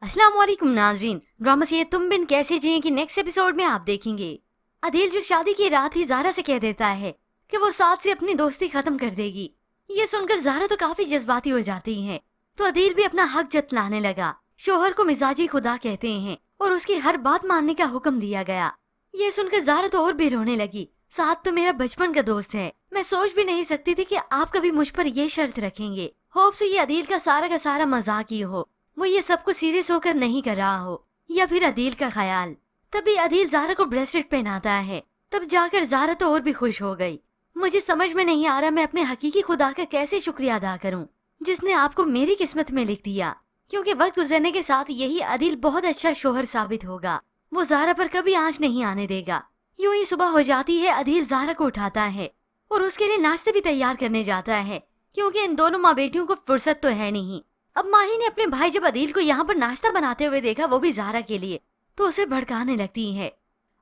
अस्सलाम वालेकुम नाजरीन। ड्रामा से तुम बिन कैसे जिए की नेक्स्ट एपिसोड में आप देखेंगे। अदील जो शादी की रात ही ज़ारा से कह देता है कि वो साथ से अपनी दोस्ती खत्म कर देगी। ये सुनकर ज़ारा तो काफी जज्बाती हो जाती है, तो अदील भी अपना हक जतलाने लगा। शोहर को मिजाजी खुदा कहते हैं और उसकी हर बात मानने का हुक्म दिया गया। ये सुनकर ज़ारा तो और भी रोने लगी। साथ तो मेरा बचपन का दोस्त है, मैं सोच भी नहीं सकती थी कि आप कभी मुझ पर ये शर्त रखेंगे। होप सो ये अदील का सारा मजाक ही हो, वो ये सब कुछ सीरियस होकर नहीं कर रहा हो, या फिर अदील का ख्याल। तभी अदील ज़ारा को ब्रेसलेट पहनाता है। तब जाकर ज़ारा तो और भी खुश हो गई। मुझे समझ में नहीं आ रहा मैं अपने हकीकी खुदा का कैसे शुक्रिया अदा करूं, जिसने आपको मेरी किस्मत में लिख दिया, क्योंकि वक्त गुजरने के साथ यही अदील बहुत अच्छा शोहर साबित होगा। वो ज़ारा पर कभी आंच नहीं आने देगा। यूं ही सुबह हो जाती है, अदील ज़ारा को उठाता है और उसके लिए नाश्ते भी तैयार करने जाता है, क्योंकि इन दोनों माँ बेटियों को फुर्सत तो है नहीं। अब माही ने अपने भाई जब अदील को यहाँ पर नाश्ता बनाते हुए देखा, वो भी ज़ारा के लिए, तो उसे भड़काने लगती है।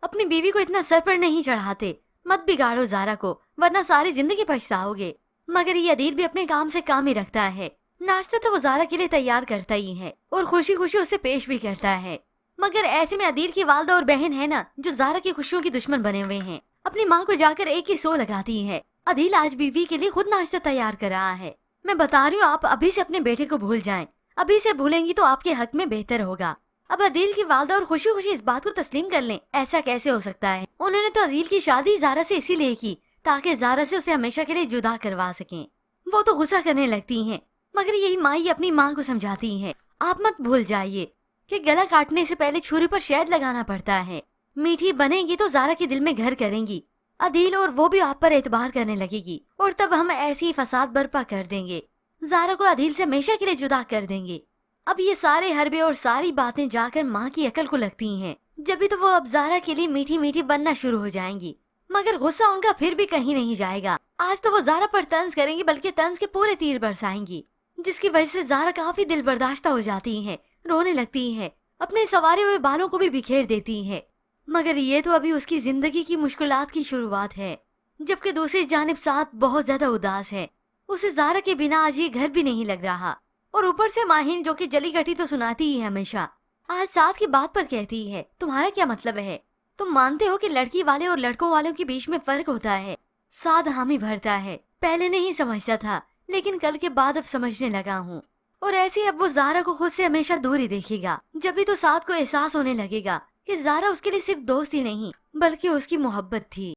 अपनी बीवी को इतना सर पर नहीं चढ़ाते, मत बिगाड़ो ज़ारा को, वरना सारी जिंदगी पछताओगे। मगर ये अदील भी अपने काम से काम ही रखता है। नाश्ता तो वो ज़ारा के लिए तैयार करता ही है और खुशी खुशी उसे पेश भी करता है। मगर ऐसे में अदील की वालदा और बहन है ना, जो ज़ारा की खुशियों की दुश्मन बने हुए हैं, अपनी माँ को जाकर एक ही सो लगाती है। अदील आज बीवी के लिए खुद नाश्ता तैयार कर रहा है। मैं बता रही हूँ, आप अभी से अपने बेटे को भूल जाएं। अभी से भूलेंगी तो आपके हक में बेहतर होगा। अब अदील की वालदा और खुशी खुशी इस बात को तस्लीम कर लें, ऐसा कैसे हो सकता है। उन्होंने तो अदील की शादी ज़ारा से इसीलिए की ताकि ज़ारा से उसे हमेशा के लिए जुदा करवा सकें। वो तो गुस्सा करने लगती हैं, मगर यही माई अपनी माँ को समझाती है, आप मत भूल जाइए कि गला काटने से पहले छुरी पर शहद लगाना पड़ता है। मीठी बनेगी तो ज़ारा के दिल में घर करेंगी अदील, और वो भी आप पर एतबार करने लगेगी, और तब हम ऐसी फसाद बर्पा कर देंगे, ज़ारा को अदील से हमेशा के लिए जुदा कर देंगे। अब ये सारे हरबे और सारी बातें जाकर माँ की अकल को लगती हैं, जब भी तो वो अब ज़ारा के लिए मीठी मीठी बनना शुरू हो जाएंगी। मगर गुस्सा उनका फिर भी कहीं नहीं जाएगा। आज तो वो ज़ारा पर तंज करेंगी, बल्कि तंज के पूरे तीर बरसाएंगी, जिसकी वजह से ज़ारा काफी दिल बर्दाश्ता हो जाती है, रोने लगती है, अपने संवारे हुए बालों को भी बिखेर देती है। मगर ये तो अभी उसकी जिंदगी की मुश्किलात की शुरुआत है, जबकि दूसरी जानिब साथ बहुत ज्यादा उदास है। उसे ज़ारा के बिना आज ये घर भी नहीं लग रहा, और ऊपर से माहिन जो कि जली घटी तो सुनाती ही है हमेशा, आज साथ की बात पर कहती है, तुम्हारा क्या मतलब है? तुम मानते हो कि लड़की वाले और लड़कों वालों के बीच में फर्क होता है? साद हामी भरता है। पहले नहीं समझता था, लेकिन कल के बाद अब समझने लगा हूँ। और ऐसे अब वो ज़ारा को खुद से हमेशा दूर ही देखेगा। जब भी तो साद को एहसास होने लगेगा कि ज़ारा उसके लिए सिर्फ दोस्त ही नहीं, बल्कि उसकी मोहब्बत थी।